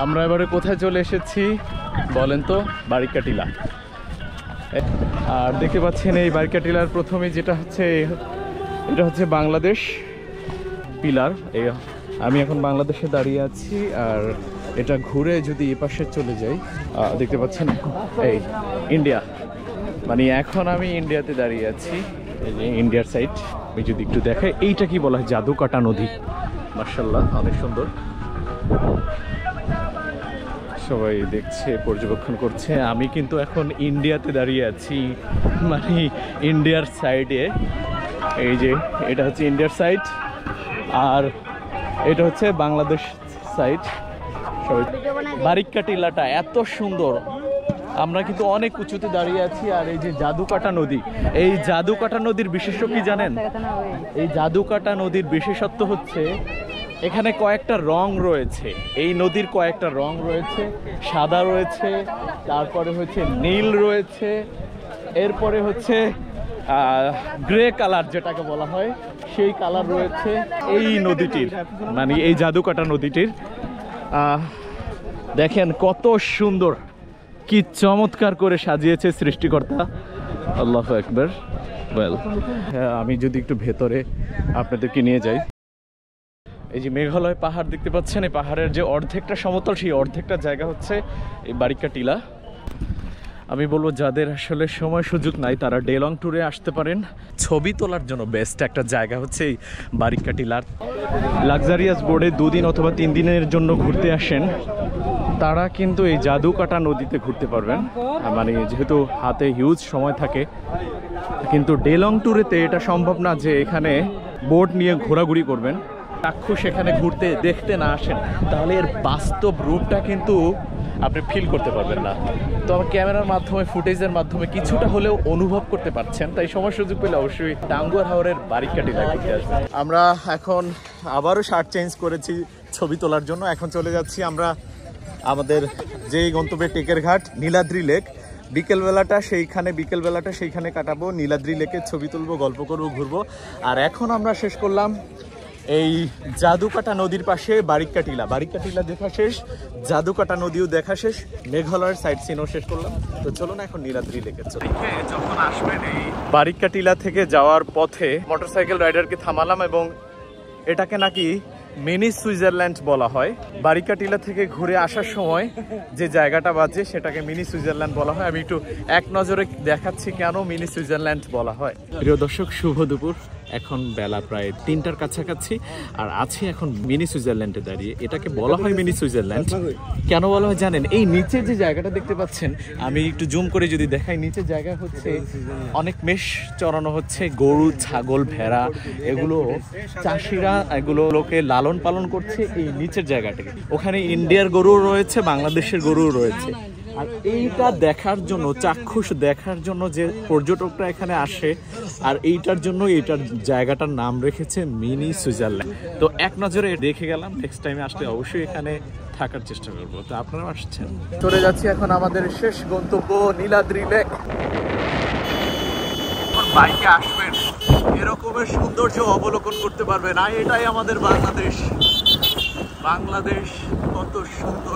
আমরা এবারে কোথায় চলে এসেছি বলেন তো? বারিকা টিলা। আর দেখতে পাচ্ছেন এই বারিকা টিলার প্রথমে যেটা হচ্ছে, এটা হচ্ছে বাংলাদেশ পিলার। আমি এখন বাংলাদেশে দাঁড়িয়ে আছি, আর এটা ঘুরে যদি এ পাশে চলে যাই দেখতে পাচ্ছেন এই ইন্ডিয়া, মানে এখন আমি ইন্ডিয়াতে দাঁড়িয়ে আছি। এই যে ইন্ডিয়ার সাইড। আমি যদি একটু দেখাই, এইটা কি বলা হয়? জাদুকাটা নদী। মাশাআল্লাহ, অনেক সুন্দর। সবাই দেখছে, পর্যবেক্ষণ করছে। আমি কিন্তু এখন ইন্ডিয়াতে দাঁড়িয়ে আছি, মানে ইন্ডিয়ার সাইডে। এই যে এটা হচ্ছে ইন্ডিয়ার সাইড, আর এটা হচ্ছে বাংলাদেশ সাইড। সবাই বারিকা টিলাটা এত সুন্দর। আমরা কিন্তু অনেক উঁচুতে দাঁড়িয়ে আছি। আর এই যে জাদুকাটা নদী, এই জাদুকাটা নদীর বিশেষত্ব কি জানেন? এই জাদুকাটা নদীর বিশেষত্ব হচ্ছে এখানে কয়েকটা রং রয়েছে। এই নদীর কয়েকটা রং রয়েছে, সাদা রয়েছে, তারপরে হচ্ছে নীল রয়েছে, এরপরে হচ্ছে গ্রে কালার যেটাকে বলা হয়, সেই কালার রয়েছে এই নদীটির, মানে এই জাদুকাটা নদীটির। দেখেন কত সুন্দর, কি চমৎকার করে সাজিয়েছে সৃষ্টিকর্তা। আল্লাহু আকবার। ওয়েল, আমি যদি একটু ভেতরে আপনাদেরকে নিয়ে যাই। এই যে মেঘালয় পাহাড় দেখতে পাচ্ছেন, এই পাহাড়ের যে অর্ধেকটা সমতল, সেই অর্ধেকটা জায়গা হচ্ছে এই বারিকা টিলা। আমি বলবো যাদের আসলে সময় সুযোগ নাই তারা ডে লং ট্যুরে আসতে পারেন। ছবি তোলার জন্য বেস্ট একটা জায়গা হচ্ছে এই বারিকা টিলার। লাক্সারিয়াস বোর্ডে 2 দিন অথবা 3 দিনের জন্য ঘুরতে আসেন তারা কিন্তু এই জাদুকাটা নদীতে ঘুরতে পারবেন। মানে যেহেতু হাতে হিউজ সময় থাকে, কিন্তু ডে লং ট্যুরেতে এটা সম্ভব না যে এখানে বোট নিয়ে ঘোরাঘুরি করবেন। চাক্ষুষ সেখানে ঘুরতে দেখতে না আসেন তাহলে এর বাস্তব রূপটা কিন্তু আপনি ফিল করতে পারবেন না। তো আমার ক্যামেরার মাধ্যমে, ফুটেজের মাধ্যমে কিছুটা হলেও অনুভব করতে পারছেন। তাই সময় সুযোগ পেলে অবশ্যই টাঙ্গুয়ার হাওরের বারিকা টিলা ঘুরতে আসবেন। আমরা এখন আবারও শার্ট চেঞ্জ করেছি ছবি তোলার জন্য। এখন চলে যাচ্ছি আমরা আমাদের যেই গন্তব্যে, টেকের ঘাট, নীলাদ্রি লেক। বিকেলবেলাটা সেইখানে কাটাবো, নীলাদ্রি লেকে ছবি তুলবো, গল্প করবো, ঘুরবো। আর এখন আমরা শেষ করলাম এই জাদুকাটা নদীর পাশে বারিকা টিলা। বারিকা টিলা দেখা শেষ, জাদুকাটা নদীও দেখা শেষ, মেঘালয়ের সাইড সিনও শেষ করলাম। তো চলুন এখন নীলাদ্রি লেকে চলি। যখন আসবেন এই বারিকা টিলা থেকে যাওয়ার পথে মোটরসাইকেল রাইডারকে থামালাম, এবং এটাকে নাকি মিনি সুইজারল্যান্ড বলা হয়। বারিকা টিলা থেকে ঘুরে আসার সময় যে জায়গাটা বাজে সেটাকে মিনি সুইজারল্যান্ড বলা হয়। আমি একটু এক নজরে দেখাচ্ছি কেন মিনি সুইজারল্যান্ড বলা হয়। প্রিয় দর্শক, শুভ দুপুর। এখন বেলা প্রায় 3টার কাছাকাছি, আর আছি এখন মিনি সুইজারল্যান্ডে দাঁড়িয়ে। এটাকে বলা হয় মিনি সুইজারল্যান্ড। কেন বলা হয় জানেন? এই নিচে যে জায়গাটা দেখতে পাচ্ছেন, আমি একটু জুম করে যদি দেখাই, নিচের জায়গা হচ্ছে অনেক মেষ চড়ানো হচ্ছে, গরু, ছাগল, ভেড়া, এগুলো চাষিরা এগুলো লোকে লালন পালন করছে এই নিচের জায়গাটাকে। ওখানে ইন্ডিয়ার গরু রয়েছে, বাংলাদেশের গরু রয়েছে। আর এইটা দেখার জন্য, চাক্ষুষ দেখার জন্য যে পর্যটকরা এখানে আসে, আর এইটার জন্য এইটার জায়গাটার নাম রেখেছে মিনি সুইজারল্যান্ড। তো এক নজরে দেখে গেলাম, নেক্সট টাইমে আসলে অবশ্যই এখানে থাকার চেষ্টা করবো। তো আপনারাও আসছেন। চলে যাচ্ছি এখন আমাদের শেষ গন্তব্য নীলাদ্রি লেক। বাইকে আসবেন, এরকমের সৌন্দর্য অবলোকন করতে পারবেন। আর এটাই আমাদের বাংলাদেশ। বাংলাদেশ কত সুন্দর।